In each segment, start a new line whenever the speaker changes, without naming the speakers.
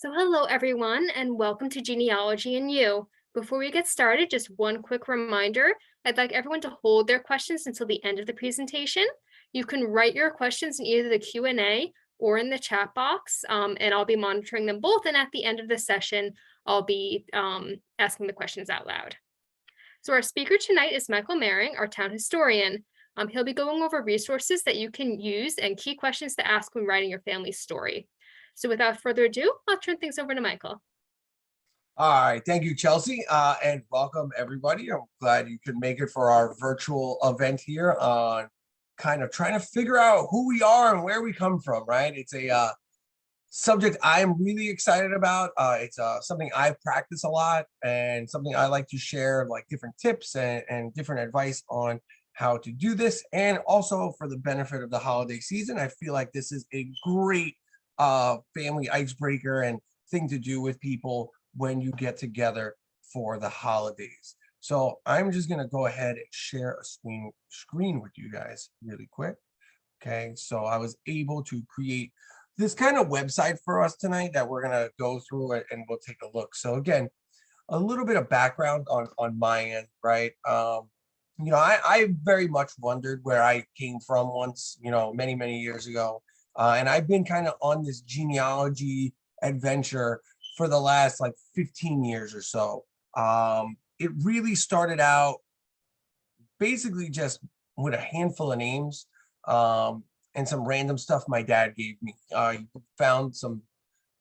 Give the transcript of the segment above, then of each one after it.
So, hello everyone, and welcome to Genealogy and You. Before we get started, just one quick reminder. I'd like everyone to hold their questions until the end of the presentation. You can write your questions in either the Q&A or in the chat box, and I'll be monitoring them both. And at the end of the session, I'll be asking the questions out loud. So our speaker tonight is Michael Maring, our town historian. He'll be going over resources that you can use and key questions to ask when writing your family's story. So without further ado, I'll turn things over to Michael.
All right, thank you, Chelsea, and welcome everybody. I'm glad you could make it for our virtual event here on kind of trying to figure out who we are and where we come from, right? It's a subject I'm really excited about. It's something I practice a lot and something I like to share, like different tips and different advice on how to do this. And also for the benefit of the holiday season, I feel like this is a great family icebreaker and thing to do with people when you get together for the holidays. So I'm just going to go ahead and share a screen with you guys really quick. Okay, so I was able to create this kind of website for us tonight that we're going to go through it and we'll take a look. So again, a little bit of background on my end, right? I very much wondered where I came from once, many years ago. And I've been kind of on this genealogy adventure for the last like 15 years or so. It really started out basically just with a handful of names and some random stuff my dad gave me. He found some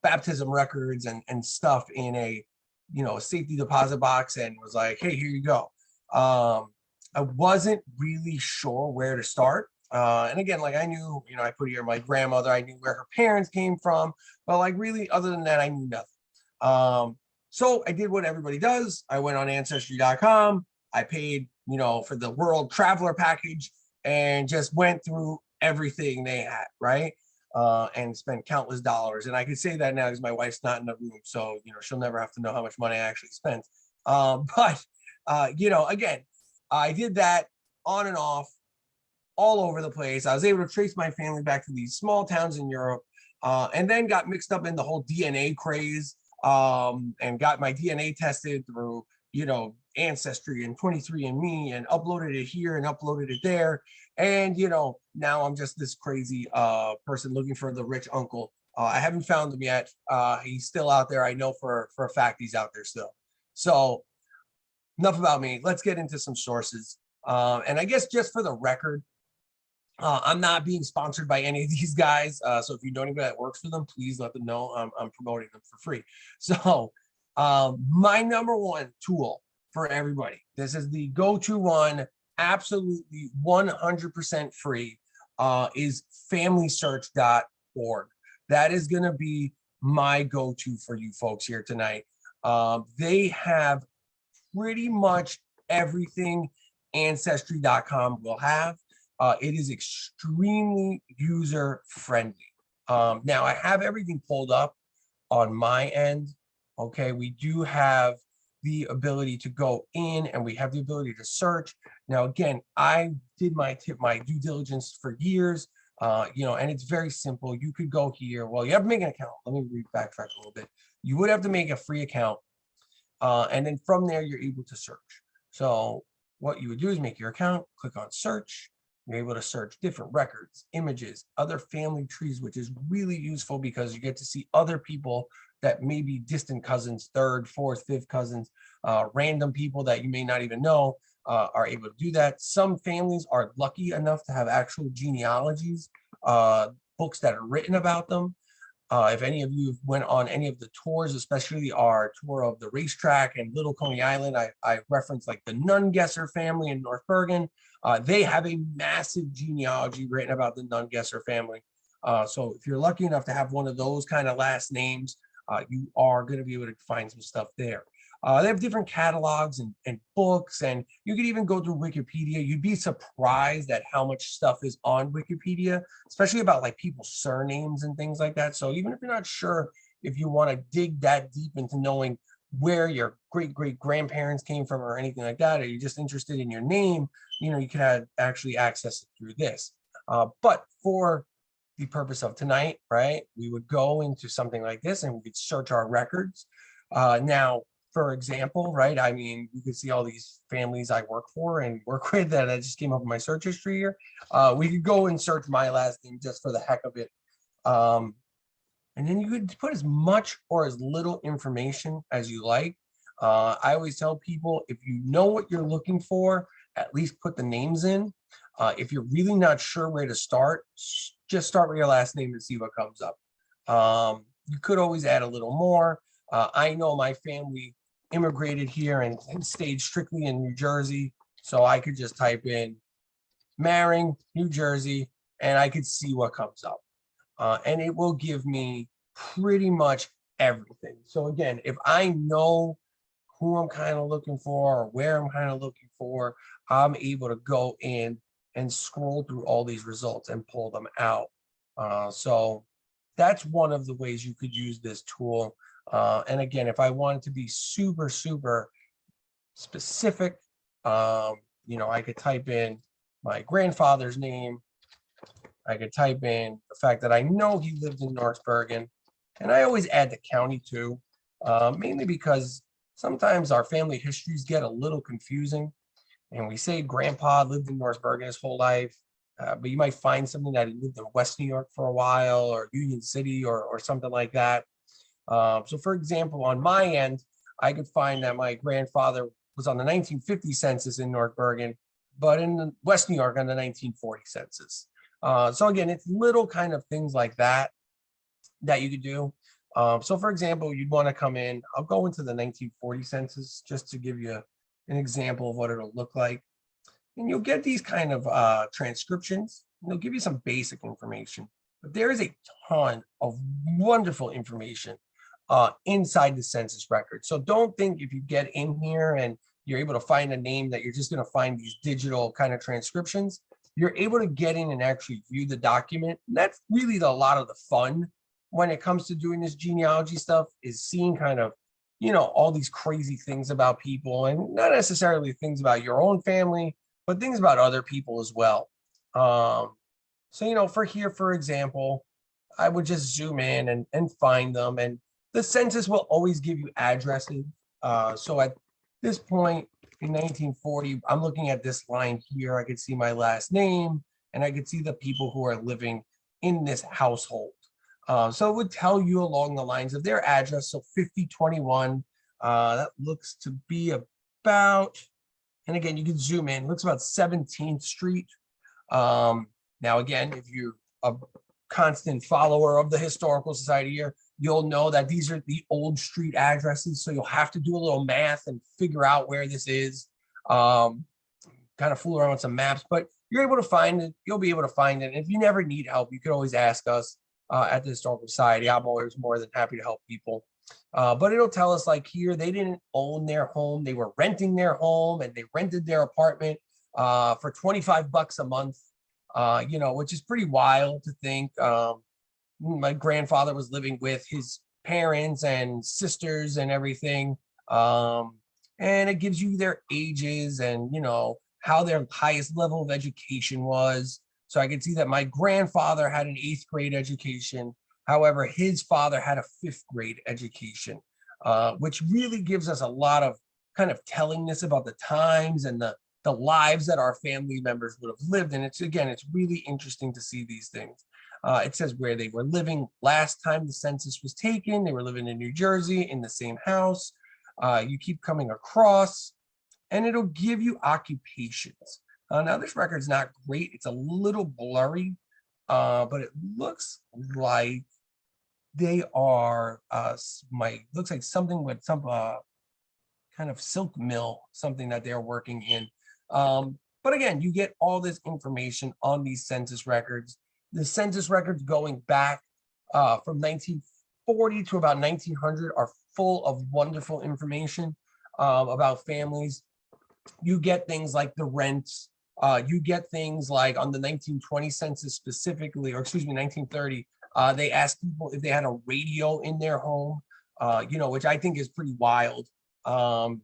baptism records and stuff in a safety deposit box and was like, hey, here you go. I wasn't really sure where to start. And again, like I knew, I put here my grandmother, I knew where her parents came from, but like really other than that, I knew nothing. So I did what everybody does. I went on ancestry.com. I paid, for the world traveler package and just went through everything they had, right? And spent countless dollars. And I can say that now because my wife's not in the room. So, she'll never have to know how much money I actually spent. Again, I did that on and off all over the place. I was able to trace my family back to these small towns in Europe, and then got mixed up in the whole DNA craze, and got my DNA tested through, Ancestry and 23andMe and uploaded it here and uploaded it there. And, now I'm just this crazy person looking for the rich uncle. I haven't found him yet. He's still out there. I know for a fact he's out there still. So enough about me. Let's get into some sources. And I guess just for the record, I'm not being sponsored by any of these guys. So if you know anybody that works for them, please let them know I'm promoting them for free. So my number one tool for everybody, this is the go-to one, absolutely 100% free, is familysearch.org. That is going to be my go-to for you folks here tonight. They have pretty much everything ancestry.com will have. It is extremely user friendly. Now I have everything pulled up on my end. Okay, we do have the ability to go in and we have the ability to search. Now, again, I did my due diligence for years, and it's very simple. You could go here. Well, you have to make an account. Let me backtrack a little bit. You would have to make a free account. And then from there, you're able to search. So what you would do is make your account, click on search. You're able to search different records, images, other family trees, which is really useful because you get to see other people that may be distant cousins, third, fourth, fifth cousins, random people that you may not even know are able to do that. Some families are lucky enough to have actual genealogies, books that are written about them. If any of you went on any of the tours, especially our tour of the racetrack and Little Coney Island, I referenced like the Nungesser family in North Bergen. They have a massive genealogy written about the Nungesser family. So if you're lucky enough to have one of those kind of last names, you are going to be able to find some stuff there. They have different catalogs and books, and you could even go through Wikipedia. You'd be surprised at how much stuff is on Wikipedia, especially about like people's surnames and things like that. So even if you're not sure if you want to dig that deep into knowing where your great-great-grandparents came from or anything like that, or you're just interested in your name, you can actually access it through this. But for the purpose of tonight, right? We would go into something like this and we could search our records. Now, for example, right? I mean, you can see all these families I work for and work with that I just came up in my search history here. We could go and search my last name just for the heck of it. Um, and then you could put as much or as little information as you like. I always tell people, if you know what you're looking for, at least put the names in. If you're really not sure where to start, just start with your last name and see what comes up. You could always add a little more. I know my family immigrated here and stayed strictly in New Jersey, so I could just type in Maring, New Jersey, and I could see what comes up. And it will give me pretty much everything. So again, if I know who I'm kind of looking for or where I'm kind of looking for, I'm able to go in and scroll through all these results and pull them out. So that's one of the ways you could use this tool. And again, if I wanted to be super, super specific, I could type in my grandfather's name. I could type in the fact that I know he lived in North Bergen, and I always add the county too, mainly because sometimes our family histories get a little confusing, and we say grandpa lived in North Bergen his whole life, but you might find something that he lived in West New York for a while, or Union City, or something like that. So, for example, on my end, I could find that my grandfather was on the 1950 census in North Bergen, but in West New York on the 1940 census. So again, it's little kind of things like that that you could do. So for example, you'd want to come in, I'll go into the 1940 census just to give you an example of what it'll look like. And you'll get these kind of transcriptions. And they'll give you some basic information, but there is a ton of wonderful information inside the census record. So don't think if you get in here and you're able to find a name that you're just going to find these digital kind of transcriptions. You're able to get in and actually view the document. And that's really a lot of the fun when it comes to doing this genealogy stuff, is seeing kind of, all these crazy things about people, and not necessarily things about your own family, but things about other people as well. So, for here, for example, I would just zoom in and find them. And the census will always give you addresses. So at this point in 1940, I'm looking at this line here. I could see my last name and I could see the people who are living in this household. So it would tell you along the lines of their address. So 5021, that looks to be about, and again, you can zoom in, looks about 17th Street. Now, again, if you're a constant follower of the Historical Society here, you'll know that these are the old street addresses. So you'll have to do a little math and figure out where this is, kind of fool around with some maps, but you're able to find it. You'll be able to find it. And if you never need help, you can always ask us at the Historical Society. I'm always more than happy to help people. But it'll tell us, like here, they didn't own their home. They were renting their home and they rented their apartment for $25 a month, which is pretty wild to think. My grandfather was living with his parents and sisters and everything. And it gives you their ages and, how their highest level of education was. So I could see that my grandfather had an 8th grade education. However, his father had a 5th grade education, which really gives us a lot of kind of tellingness about the times and the lives that our family members would have lived. And it's really interesting to see these things. It says where they were living last time the census was taken. They were living in New Jersey in the same house. You keep coming across, and it'll give you occupations. Now, this record's not great. It's a little blurry, but it looks like they are, looks like something with some kind of silk mill, something that they're working in. But again, you get all this information on these census records. The census records going back from 1940 to about 1900 are full of wonderful information about families. You get things like the rents. You get things like on the 1920 census specifically, or excuse me, 1930, they asked people if they had a radio in their home, which I think is pretty wild. And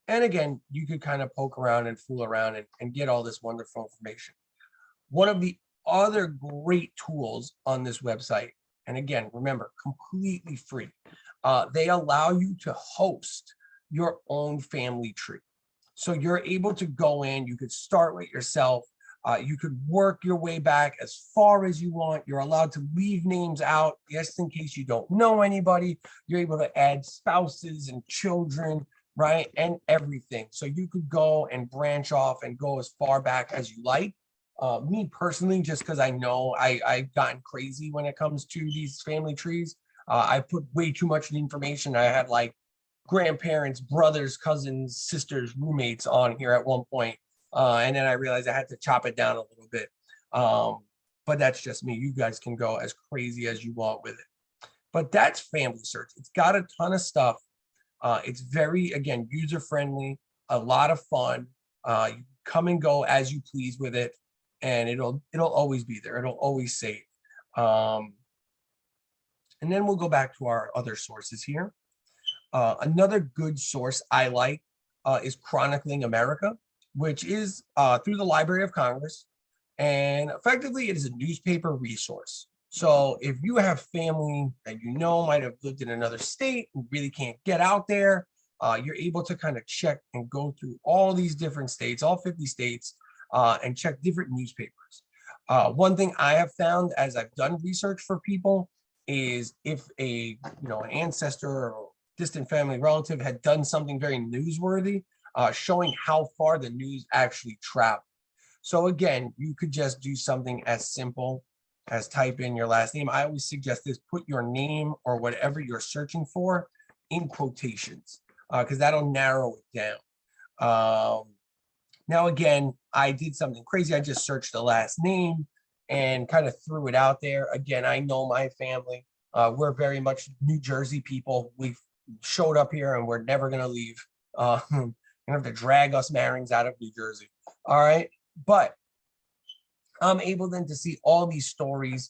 again, you could kind of poke around and fool around and get all this wonderful information. One of the other great tools on this website, and again, remember, completely free. They allow you to host your own family tree. So you're able to go in, you could start with yourself. You could work your way back as far as you want. You're allowed to leave names out just in case you don't know anybody. You're able to add spouses and children, right? And everything. So you could go and branch off and go as far back as you like. Me personally, just because I know I've gotten crazy when it comes to these family trees. I put way too much information. I had like grandparents, brothers, cousins, sisters, roommates on here at one point. And then I realized I had to chop it down a little bit. But that's just me. You guys can go as crazy as you want with it. But that's Family Search. It's got a ton of stuff. It's very, again, user friendly, a lot of fun. You come and go as you please with it, and it'll always be there. It'll always save. And then we'll go back to our other sources here. Another good source I like is Chronicling America, which is through the Library of Congress. And effectively, it is a newspaper resource. So if you have family that you know might have lived in another state and really can't get out there, you're able to kind of check and go through all these different states, all 50 states, and check different newspapers. One thing I have found as I've done research for people is if an ancestor or distant family relative had done something very newsworthy, showing how far the news actually traveled. So again, you could just do something as simple as type in your last name. I always suggest this, put your name or whatever you're searching for in quotations, because that'll narrow it down. Now, again, I did something crazy. I just searched the last name and kind of threw it out there. Again, I know my family. We're very much New Jersey people. We've showed up here and we're never going to leave. You're going to have to drag us Marings out of New Jersey. All right. But I'm able then to see all these stories,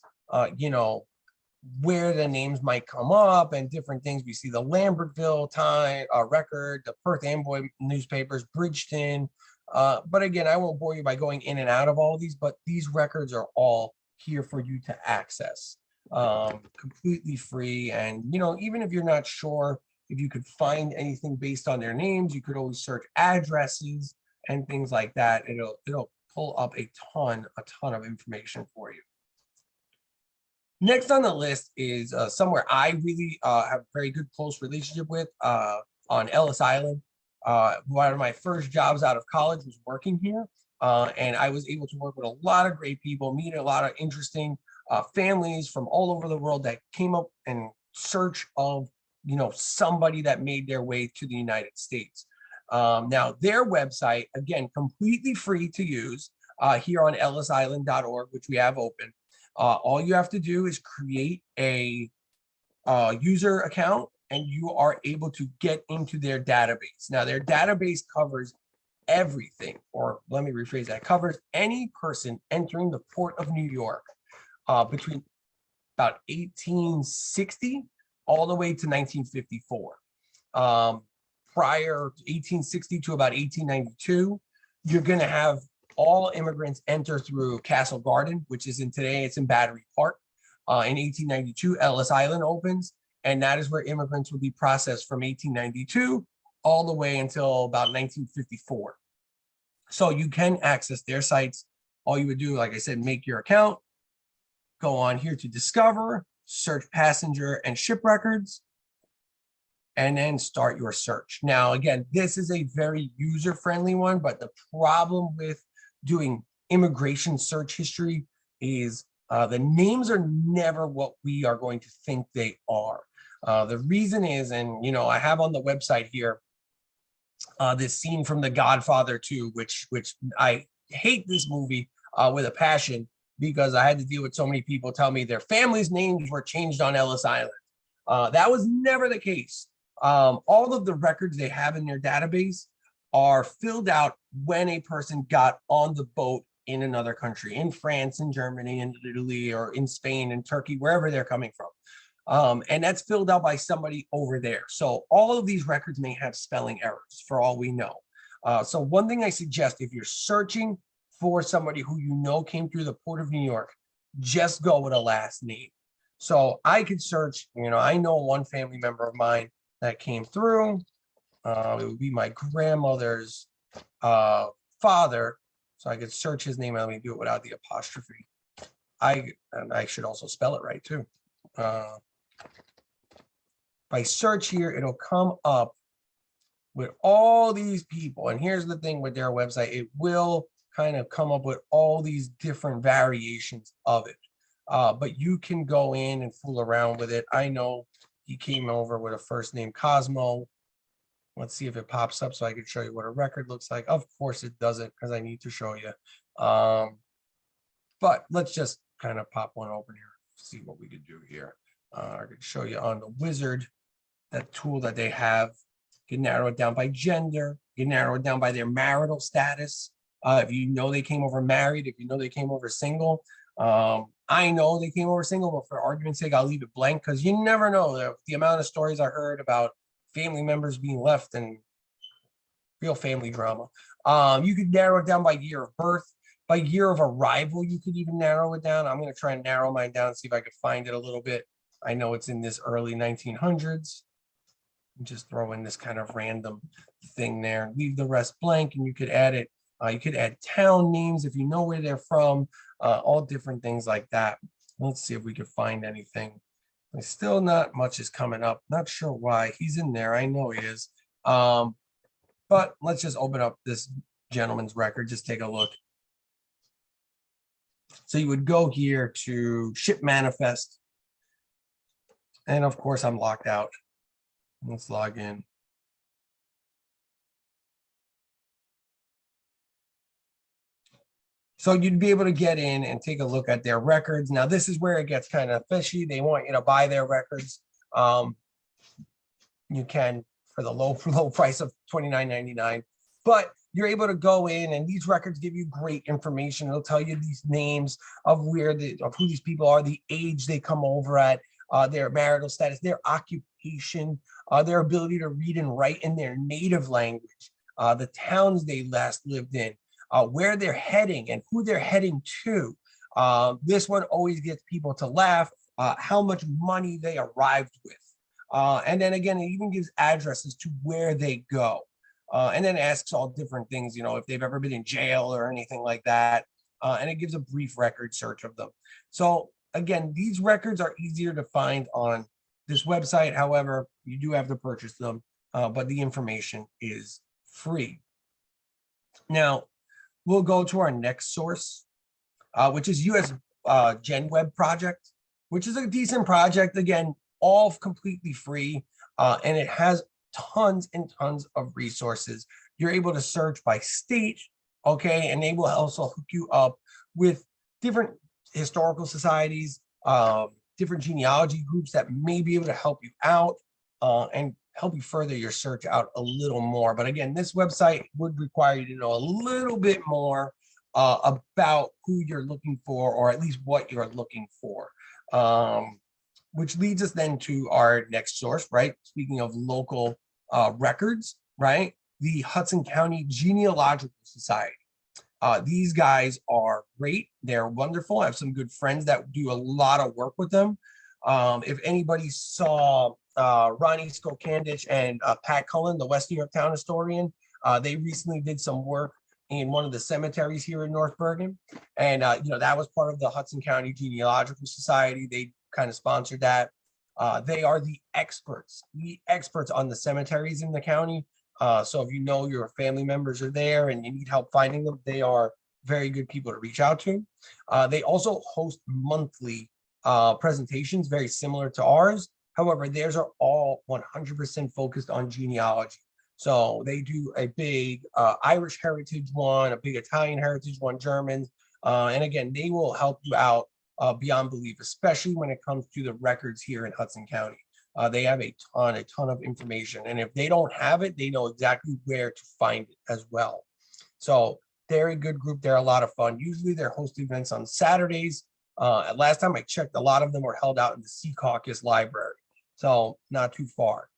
where the names might come up and different things. We see the Lambertville Time record, the Perth Amboy newspapers, Bridgeton. But again, I won't bore you by going in and out of all of these, but these records are all here for you to access, completely free. And, even if you're not sure if you could find anything based on their names, you could always search addresses and things like that. It'll pull up a ton of information for you. Next on the list is somewhere I really have a very good close relationship with, on Ellis Island. One of my first jobs out of college was working here, and I was able to work with a lot of great people, meet a lot of interesting families from all over the world that came up in search of somebody that made their way to the United States. Now, their website, again, completely free to use here on ellisisland.org, which we have open. All you have to do is create a user account and you are able to get into their database. Now, their database covers everything, or let me rephrase that, covers any person entering the port of New York between about 1860 all the way to 1954. Prior to 1860 to about 1892, you're going to have all immigrants enter through Castle Garden, which is it's in Battery Park. In 1892, Ellis Island opens, and that is where immigrants will be processed from 1892 all the way until about 1954. So you can access their sites. All you would do, like I said, make your account, go on here to Discover, search passenger and ship records, and then start your search. Now, again, this is a very user-friendly one, but the problem with doing immigration search history is the names are never what we are going to think they are. The reason is, and I have on the website here this scene from The Godfather 2, which I hate this movie with a passion because I had to deal with so many people tell me their families' names were changed on Ellis Island. That was never the case. All of the records they have in their database are filled out when a person got on the boat in another country, in France, in Germany, in Italy, or in Spain, in Turkey, wherever they're coming from. And that's filled out by somebody over there. So all of these records may have spelling errors for all we know. So one thing I suggest, if you're searching for somebody who you know came through the Port of New York, just go with a last name. So I could search, I know one family member of mine that came through. It would be my grandmother's father. So I could search his name. Let me do it without the apostrophe. And I should also spell it right too. If I search here, it'll come up with all these people. And here's the thing with their website, it will kind of come up with all these different variations of it. But you can go in and fool around with it. I know he came over with a first name Cosmo. Let's see if it pops up so I can show you what a record looks like. Of course it doesn't, because I need to show you. But let's just kind of pop one open here, see what we could do here. I could show you on the wizard, that tool that they have. You can narrow it down by gender. You can narrow it down by their marital status. If you know they came over married, if you know they came over single. I know they came over single, but for argument's sake, I'll leave it blank because you never know the amount of stories I heard about family members being left and real family drama. You could narrow it down by year of birth, by year of arrival. You could even narrow it down. I'm going to try and narrow mine down and see if I could find it a little bit. I know it's in this early 1900s. Just throw in this kind of random thing there, leave the rest blank, and you could add it. You could add town names if you know where they're from, all different things like that. Let's see if we can find anything. Still not much is coming up. Not sure why. He's in there. I know he is. But let's just open up this gentleman's record. Just take a look. So you would go here to ship manifest. And of course, I'm locked out. Let's log in. So you'd be able to get in and take a look at their records. Now, this is where it gets kind of fishy. They want you to buy their records. You can for the low price of $29.99, but you're able to go in and these records give you great information. It'll tell you these names of of who these people are, the age they come over at, their marital status, their occupation, their ability to read and write in their native language, the towns they last lived in, where they're heading and who they're heading to. This one always gets people to laugh, how much money they arrived with. And then again, it even gives addresses to where they go. And then asks all different things, if they've ever been in jail or anything like that. And it gives a brief record search of them. So again, these records are easier to find on this website. However, you do have to purchase them, but the information is free. Now, we'll go to our next source, which is US Gen Web Project, which is a decent project. Again, all completely free, and it has tons and tons of resources. You're able to search by state, okay, and they will also hook you up with different historical societies, different genealogy groups that may be able to help you out and help you further your search out a little more. But again, this website would require you to know a little bit more about who you're looking for, or at least what you're looking for. Which leads us then to our next source, right? Speaking of local records, right? The Hudson County Genealogical Society. These guys are great. They're wonderful. I have some good friends that do a lot of work with them. If anybody saw Ronnie Skokandich and Pat Cullen, the West New York Town historian, they recently did some work in one of the cemeteries here in North Bergen. And, that was part of the Hudson County Genealogical Society. They kind of sponsored that. They are the experts on the cemeteries in the county. So if you know your family members are there and you need help finding them, they are very good people to reach out to. They also host monthly presentations, very similar to ours. However, theirs are all 100% focused on genealogy. So they do a big Irish heritage one, a big Italian heritage one, German. And again, they will help you out beyond belief, especially when it comes to the records here in Hudson County. They have a ton of information. And if they don't have it, they know exactly where to find it as well. So they're a good group. They're a lot of fun. Usually they're hosting events on Saturdays. Last time I checked, a lot of them were held out in the Sea Caucus Library. So not too far.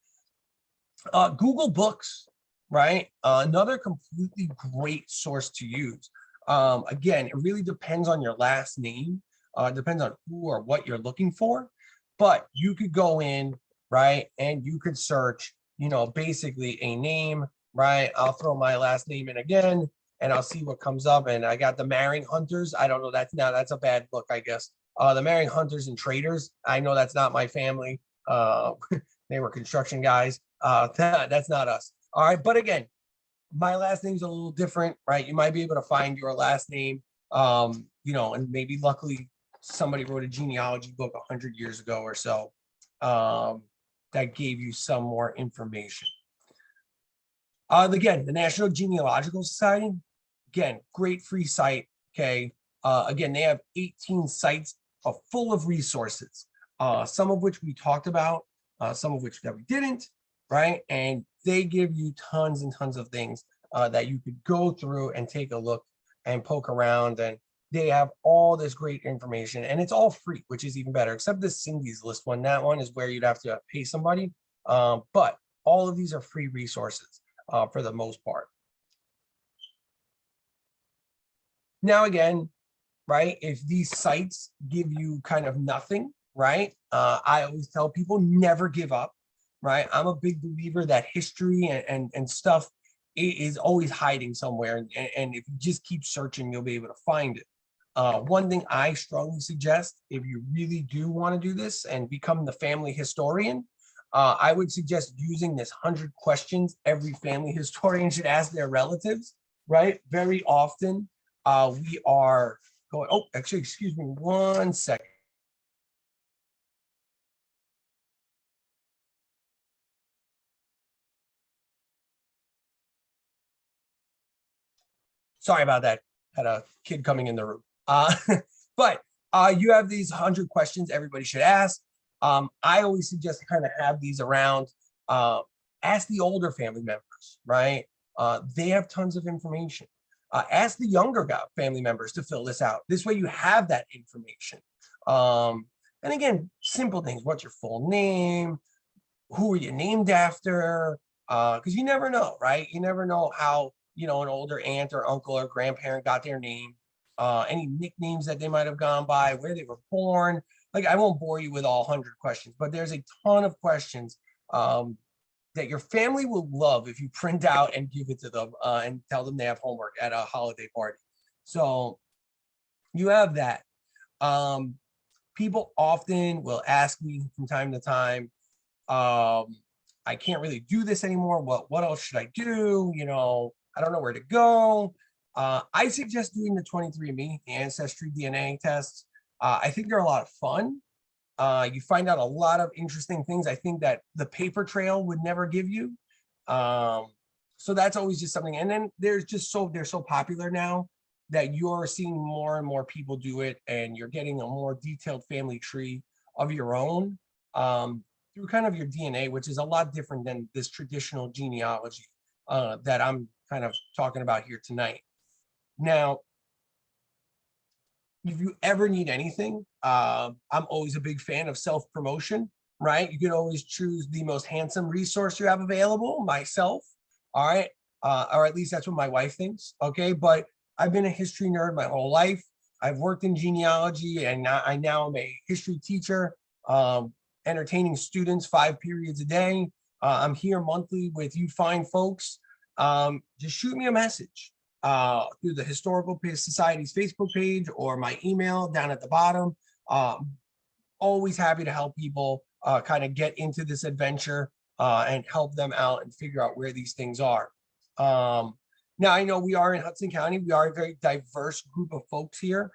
Google Books, right? Another completely great source to use. Again, it really depends on your last name. It depends on who or what you're looking for, but you could go in, right, and you could search, basically a name, right? I'll throw my last name in again, and I'll see what comes up. And I got the marrying hunters. I don't know. That's a bad look, I guess. The marrying hunters and traders. I know that's not my family. They were construction guys. That's not us. All right, but again, my last name's a little different, right? You might be able to find your last name, and maybe luckily somebody wrote a genealogy book 100 years ago or so, that gave you some more information. Again, the National Genealogical Society, again, great free site. Okay. Again, they have 18 sites full of resources, some of which we talked about, some of which that we didn't, right? And they give you tons and tons of things that you could go through and take a look and poke around. And they have all this great information, and it's all free, which is even better, except the Cindy's List one. That one is where you'd have to pay somebody. But all of these are free resources for the most part. Now, again, right, if these sites give you kind of nothing, right, I always tell people never give up, right? I'm a big believer that history and stuff is always hiding somewhere. And if you just keep searching, you'll be able to find it. One thing I strongly suggest, if you really do want to do this and become the family historian, I would suggest using this 100 questions every family historian should ask their relatives, right? Very often we are going, oh, actually, excuse me 1 second. Sorry about that. Had a kid coming in the room. But you have these 100 questions everybody should ask. I always suggest to kind of have these around. Ask the older family members, right? They have tons of information. Ask the younger family members to fill this out. This way you have that information. And again, simple things. What's your full name? Who are you named after? Because you never know, right? You never know how, an older aunt or uncle or grandparent got their name, any nicknames that they might have gone by, where they were born. Like, I won't bore you with all 100 questions, but there's a ton of questions that your family will love if you print out and give it to them and tell them they have homework at a holiday party. So you have that. People often will ask me from time to time, I can't really do this anymore. What else should I do? I don't know where to go. I suggest doing the 23andMe, the ancestry DNA tests. I think they're a lot of fun. You find out a lot of interesting things. I think that the paper trail would never give you. So that's always just something. And then they're so popular now that you're seeing more and more people do it, and you're getting a more detailed family tree of your own through kind of your DNA, which is a lot different than this traditional genealogy that I'm kind of talking about here tonight. Now, if you ever need anything, I'm always a big fan of self-promotion, right? You can always choose the most handsome resource you have available, myself, all right? Or at least that's what my wife thinks, okay? But I've been a history nerd my whole life. I've worked in genealogy, and I now am a history teacher, entertaining students 5 periods a day. I'm here monthly with you fine folks. Just shoot me a message through the Historical Society's Facebook page or my email down at the bottom. Always happy to help people kind of get into this adventure and help them out and figure out where these things are. Now, I know we are in Hudson County. We are a very diverse group of folks here.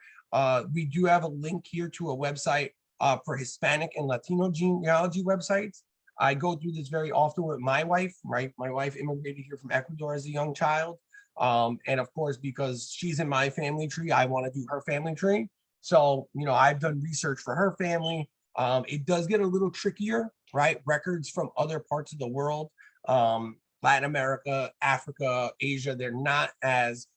We do have a link here to a website for Hispanic and Latino genealogy websites. I go through this very often with my wife, right? My wife immigrated here from Ecuador as a young child. And of course, because she's in my family tree, I want to do her family tree. So, I've done research for her family. It does get a little trickier, right? Records from other parts of the world, Latin America, Africa, Asia, they're not as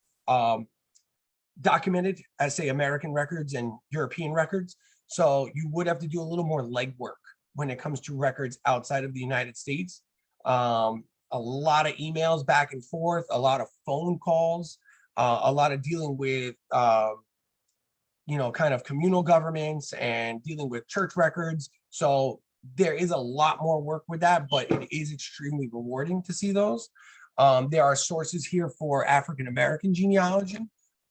documented as, say, American records and European records. So you would have to do a little more legwork when it comes to records outside of the United States. A lot of emails back and forth, a lot of phone calls. a lot of dealing with kind of communal governments and dealing with church records. So there is a lot more work with that, but it is extremely rewarding to see those. There are sources here for African American genealogy,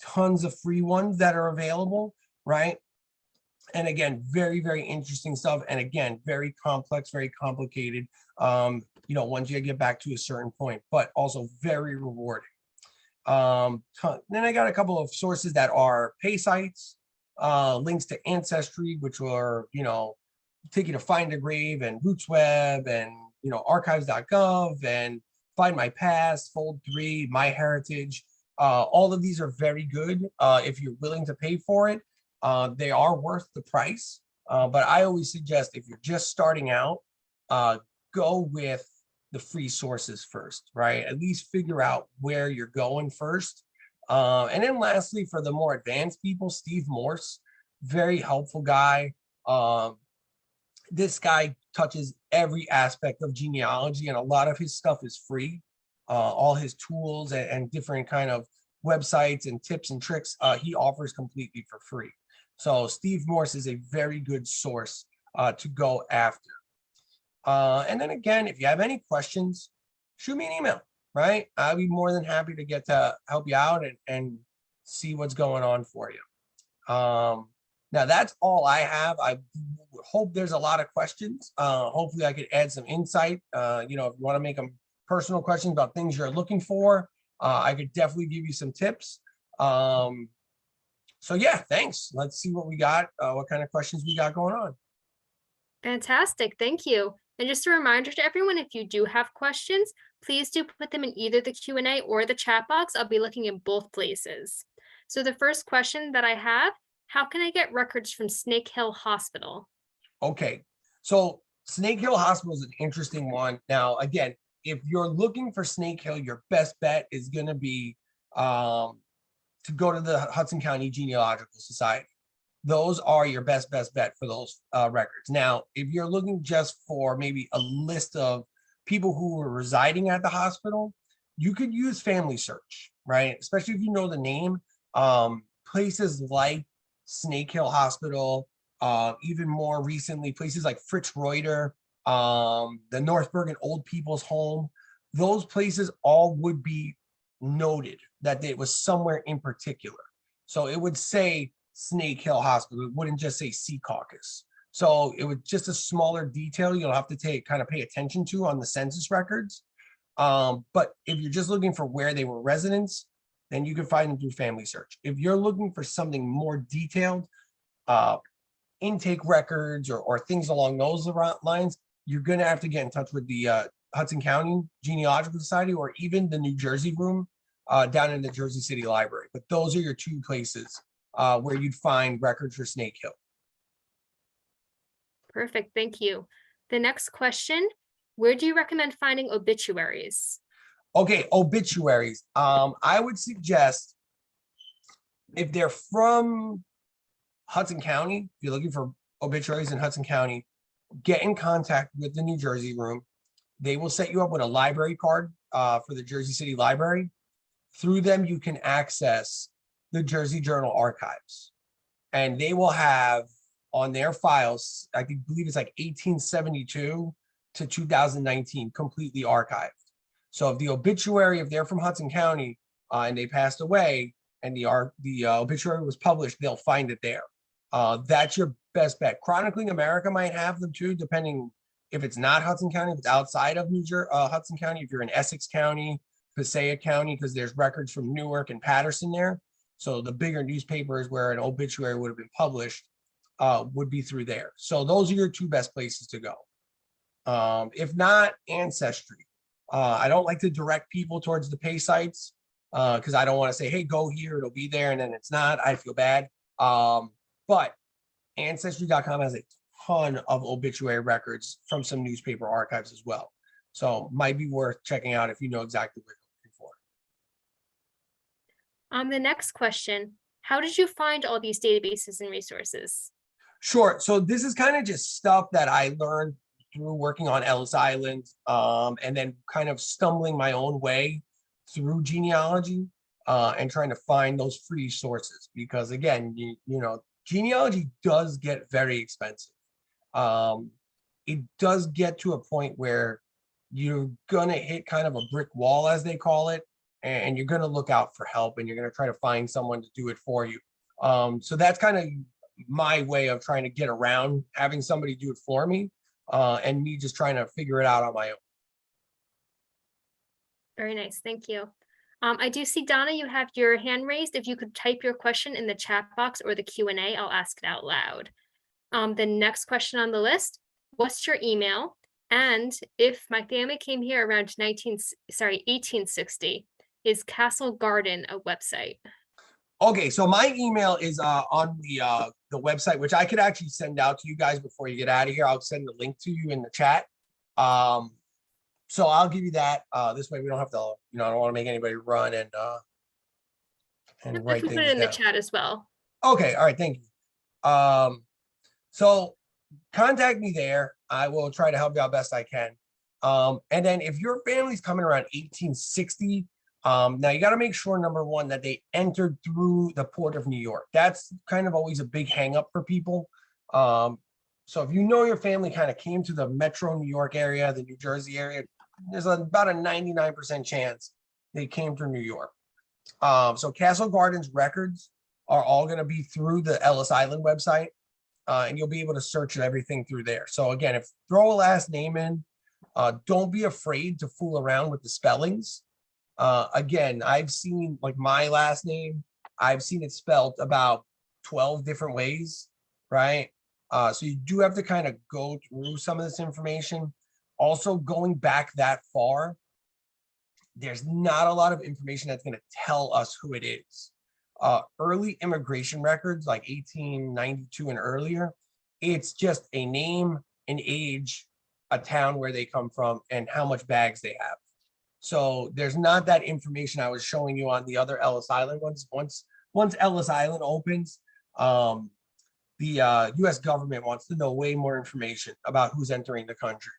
tons of free ones that are available, right? And again, very, very interesting stuff. And again, very complex, very complicated, once you get back to a certain point, but also very rewarding. Then I got a couple of sources that are pay sites, links to Ancestry, which are, take you to Find a Grave and RootsWeb and, archives.gov and Find My Past, Fold3, My Heritage. All of these are very good if you're willing to pay for it. They are worth the price, but I always suggest if you're just starting out, go with the free sources first, right? At least figure out where you're going first. And then lastly, for the more advanced people, Steve Morse, very helpful guy. This guy touches every aspect of genealogy, and a lot of his stuff is free. All his tools and different kind of websites and tips and tricks he offers completely for free. So Steve Morse is a very good source to go after. And then again, if you have any questions, shoot me an email, right? I'll be more than happy to get to help you out and see what's going on for you. Now that's all I have. I hope there's a lot of questions. Hopefully I could add some insight. If you want to make them personal questions about things you're looking for, I could definitely give you some tips. So yeah, thanks. Let's see what we got, what kind of questions we got going on.
Fantastic, thank you. And just a reminder to everyone, if you do have questions, please do put them in either the Q&A or the chat box. I'll be looking in both places. So the first question that I have, how can I get records from Snake Hill Hospital?
Okay, so Snake Hill Hospital is an interesting one. Now, again, if you're looking for Snake Hill, your best bet is going to be to go to the Hudson County Genealogical Society. Those are your best bet for those records. Now, if you're looking just for maybe a list of people who were residing at the hospital, you could use Family Search, right? Especially if you know the name. Places like Snake Hill Hospital, even more recently, places like Fritz Reuter, the North Bergen Old People's Home, those places all would be noted that it was somewhere in particular. So it would say Snake Hill Hospital. It wouldn't just say Sea Caucus. So it was just a smaller detail you'll have to pay attention to on the census records. But if you're just looking for where they were residents, then you can find them through Family Search. If you're looking for something more detailed, intake records or things along those lines, you're going to have to get in touch with the Hudson County Genealogical Society or even the New Jersey room down in the Jersey City Library. But those are your two places where you'd find records for Snake Hill.
Perfect, thank you. The next question, where do you recommend finding obituaries?
Okay, obituaries. I would suggest if they're from Hudson County, if you're looking for obituaries in Hudson County, get in contact with the New Jersey room. They will set you up with a library card for the Jersey City Library. Through them, you can access the Jersey Journal archives. And they will have on their files, I believe it's like 1872 to 2019, completely archived. So if the obituary, if they're from Hudson County and they passed away and the obituary was published, they'll find it there. That's your best bet. Chronicling America might have them too, depending if it's not Hudson County, if it's outside of Hudson County, if you're in Essex County, Passaic County, because there's records from Newark and Patterson there. So the bigger newspapers where an obituary would have been published would be through there. So those are your two best places to go. If not, Ancestry. I don't like to direct people towards the pay sites because I don't want to say, hey, go here, it'll be there, and then it's not. I feel bad. But Ancestry.com has a ton of obituary records from some newspaper archives as well. So might be worth checking out if you know exactly what you're looking for.
The next question, how did you find all these databases and resources?
Sure. So this is kind of just stuff that I learned through working on Ellis Island and then kind of stumbling my own way through genealogy. and trying to find those free sources, because again, you know, genealogy does get very expensive. Um, it does get to a point where you're gonna hit kind of a brick wall, as they call it, and you're gonna look out for help, and you're gonna try to find someone to do it for you. So that's kind of my way of trying to get around having somebody do it for me, and me just trying to figure it out on my own.
Very nice. Thank you. I do see, Donna, you have your hand raised. If you could type your question in the chat box or the Q&A, I'll ask it out loud. The next question on the list, what's your email? And if my family came here around 1860, is Castle Garden a website?
Okay, so my email is on the website, which I could actually send out to you guys before you get out of here. I'll send the link to you in the chat. So I'll give you that. This way we don't have to, you know, I don't want to make anybody run and
I
write
can put it
things
in the
down.
chat as well.
Okay, all right, thank you. So contact me there. I will try to help you out best I can. And then if your family's coming around 1860, now you got to make sure, number one, that they entered through the port of New York. That's kind of always a big hang up for people. So if you know your family kind of came to the metro New York area, the New Jersey area, there's about a 99% chance they came through New York. So Castle Gardens records are all going to be through the Ellis Island website, and you'll be able to search everything through there. So again, if throw a last name in, don't be afraid to fool around with the spellings. Again, I've seen, like, my last name, I've seen it spelled about 12 different ways, right? So you do have to kind of go through some of this information. Also, going back that far, there's not a lot of information that's going to tell us who it is. Early immigration records, like 1892 and earlier, it's just a name, an age, a town where they come from, and how much bags they have. So there's not that information I was showing you on the other Ellis Island ones. Once Ellis Island opens, the U.S. government wants to know way more information about who's entering the country.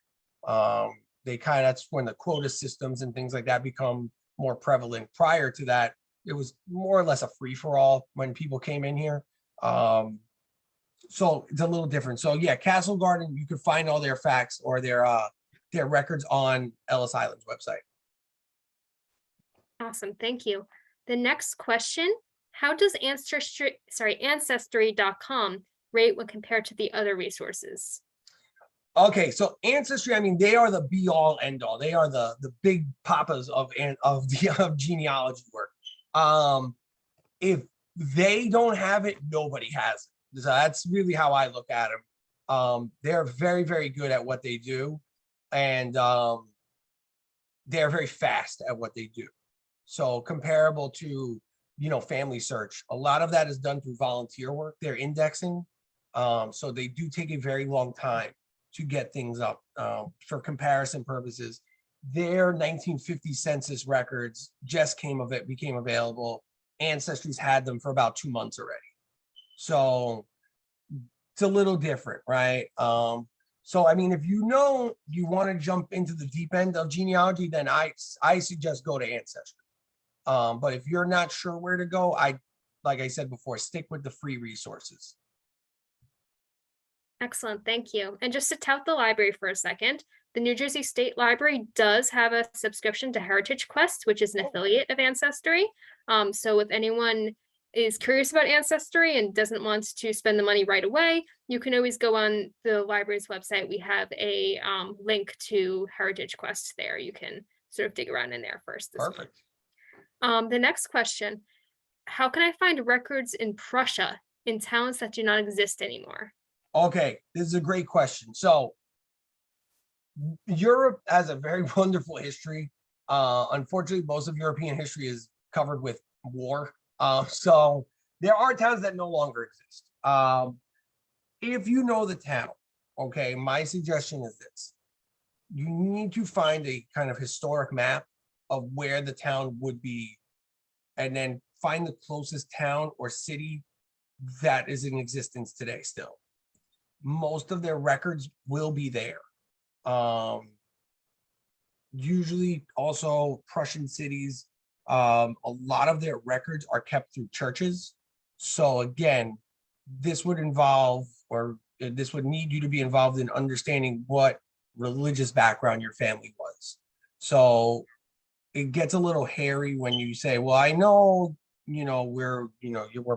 That's when the quota systems and things like that become more prevalent. Prior to that, it was more or less a free for all when people came in here. So it's a little different. So yeah, Castle Garden, you can find all their facts or their records on Ellis Island's website.
Awesome. Thank you. The next question, how does Ancestry.com rate when compared to the other resources?
Okay, so Ancestry, I mean, they are the be all end all. They are the big papas of genealogy work. If they don't have it, nobody has it. So that's really how I look at them. They're very, very good at what they do, and they're very fast at what they do. So comparable to, you know, Family Search, a lot of that is done through volunteer work. They're indexing, so they do take a very long time to get things up. For comparison purposes, their 1950 census records just became available. Ancestry's had them for about 2 months already. So it's a little different, right? So I mean, if you know you want to jump into the deep end of genealogy, then I suggest go to Ancestry. But if you're not sure where to go, like I said before, stick with the free resources.
Excellent, thank you. And just to tout the library for a second, the New Jersey State Library does have a subscription to Heritage Quest, which is an affiliate of Ancestry. So if anyone is curious about Ancestry and doesn't want to spend the money right away, you can always go on the library's website. We have a link to Heritage Quest there. You can sort of dig around in there first.
Perfect.
The next question, how can I find records in Prussia in towns that do not exist anymore?
Okay, this is a great question. So Europe has a very wonderful history. Unfortunately, most of European history is covered with war. So there are towns that no longer exist. If you know the town, okay, my suggestion is this. You need to find a kind of historic map of where the town would be, and then find the closest town or city that is in existence today still. Most of their records will be there. Usually also Prussian cities A lot of their records are kept through churches. So again, this would involve, or this would need you to be involved in understanding what religious background your family was. So it gets a little hairy when you say, well, I know, we're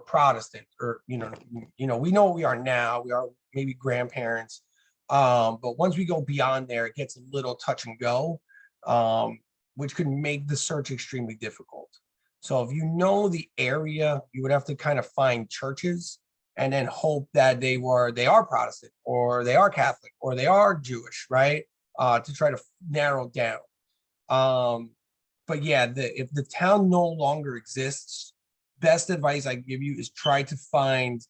Protestant, or, we know what we are now. We are maybe grandparents. But once we go beyond there, it gets a little touch and go, which could make the search extremely difficult. So if you know the area, you would have to kind of find churches and then hope that they are Protestant, or they are Catholic, or they are Jewish, right? To try to narrow down. But yeah, if the town no longer exists, best advice I give you is try to find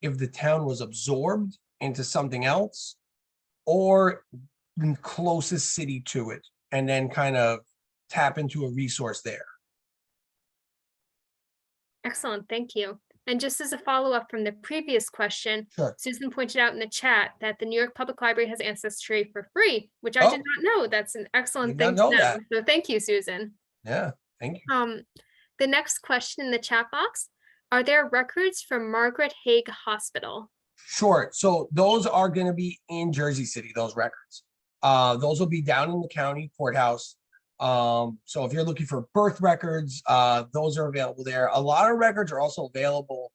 if the town was absorbed into something else, or the closest city to it, and then kind of tap into a resource there.
Excellent, thank you. And just as a follow-up from the previous question,
Sure.
Susan pointed out in the chat that the New York Public Library has Ancestry for free, which I did
Oh,
not know. That's an
did
excellent
not
thing to
know
know.
that.
So thank you, Susan.
Yeah, thank you.
The next question in the chat box, are there records from Margaret Haig Hospital?
Sure. So those are going to be in Jersey City, those records. Those will be down in the county courthouse. So if you're looking for birth records, those are available there. A lot of records are also available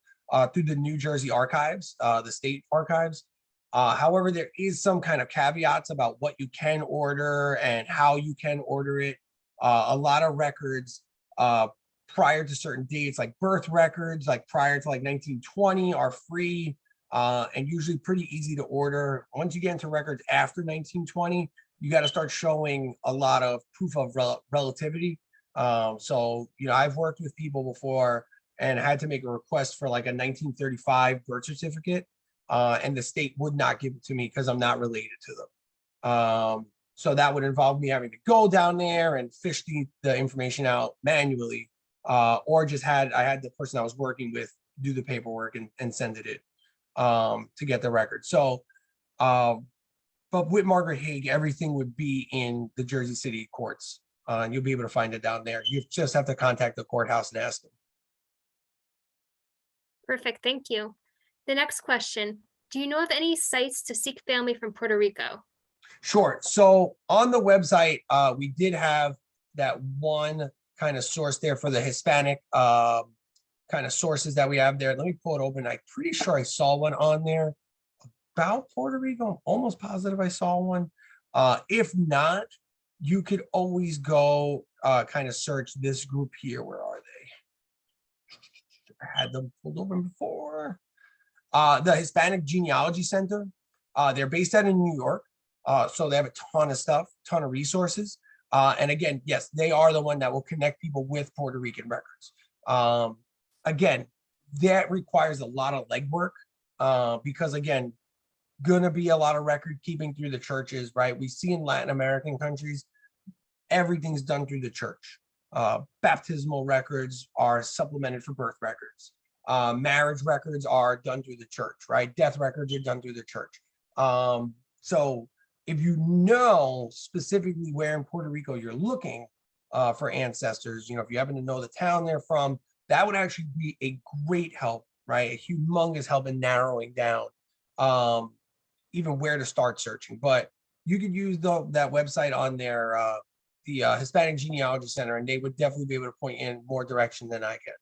through the New Jersey archives, the state archives. However, there is some kind of caveats about what you can order and how you can order it. A lot of records prior to certain dates, like birth records, like prior to like 1920, are free and usually pretty easy to order. Once you get into records after 1920, you got to start showing a lot of proof of relativity. So, I've worked with people before and had to make a request for like a 1935 birth certificate, and the state would not give it to me because I'm not related to them. So that would involve me having to go down there and fish the information out manually, or I had the person I was working with do the paperwork and send it in to get the record. So, but with Margaret Haig, everything would be in the Jersey City courts, and you'll be able to find it down there. You just have to contact the courthouse and ask them.
Perfect, thank you. The next question, do you know of any sites to seek family from Puerto Rico?
Sure. So on the website, we did have that one kind of source there for the Hispanic kind of sources that we have there. Let me pull it open. I'm pretty sure I saw one on there about Puerto Rico. I'm almost positive I saw one. If not, you could always go kind of search this group here. Where are they? I had them pulled open before. The Hispanic Genealogy Center. They're based out in New York. So they have a ton of stuff, ton of resources. And again, yes, they are the one that will connect people with Puerto Rican records. Again, that requires a lot of legwork because again, gonna be a lot of record keeping through the churches, right? We see in Latin American countries, everything's done through the church. Baptismal records are supplemented for birth records. Marriage records are done through the church, right? Death records are done through the church. So if you know specifically where in Puerto Rico you're looking for ancestors, if you happen to know the town they're from, that would actually be a great help, right? A humongous help in narrowing down even where to start searching. But you could use that website on the Hispanic Genealogy Center, and they would definitely be able to point in more direction than I can.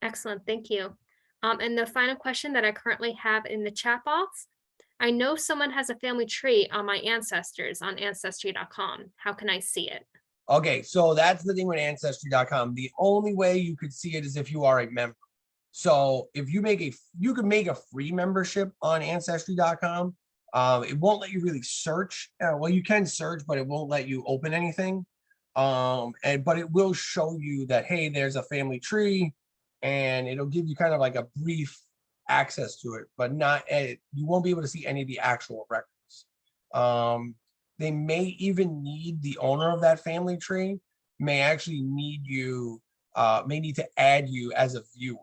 Excellent, thank you. And the final question that I currently have in the chat box, I know someone has a family tree on my ancestors on ancestry.com. How can I see it?
Okay, so that's the thing with ancestry.com. The only way you could see it is if you are a member. So if you could make a free membership on ancestry.com. It won't let you really search. Well, you can search, but it won't let you open anything. But it will show you that, hey, there's a family tree, and it'll give you kind of like a brief access to it, but not you won't be able to see any of the actual records. They may even need the owner of that family tree may actually need to add you as a viewer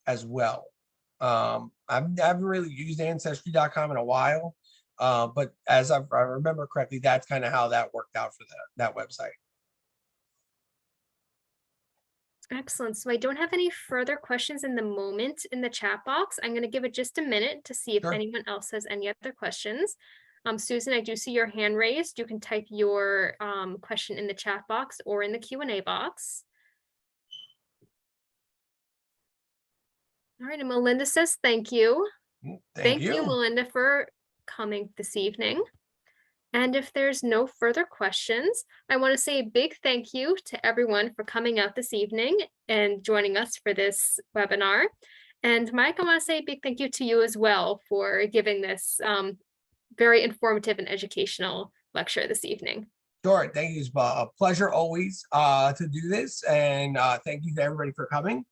as well. I haven't really used ancestry.com in a while, but as I remember correctly, that's kind of how that worked out for that website.
Excellent. So I don't have any further questions in the moment in the chat box. I'm going to give it just a minute to see if
Sure.
anyone else has any other questions. Susan, I do see your hand raised. You can type your question in the chat box or in the Q&A box. All right, and Melinda says thank you.
Thank
Thank you,
you.
Melinda, for coming this evening. And if there's no further questions, I want to say a big thank you to everyone for coming out this evening and joining us for this webinar. And Mike, I want to say a big thank you to you as well for giving this very informative and educational lecture this evening.
Sure. Thank you. It's a pleasure always to do this. And thank you to everybody for coming.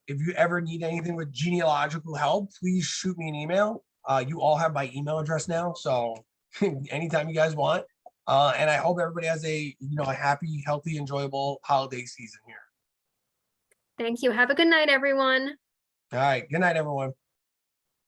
If you ever need anything with genealogical help, please shoot me an email. You all have my email address now. So anytime you guys want. And I hope everybody has a happy, healthy, enjoyable holiday season here.
Thank you. Have a good night, everyone.
All right. Good night, everyone.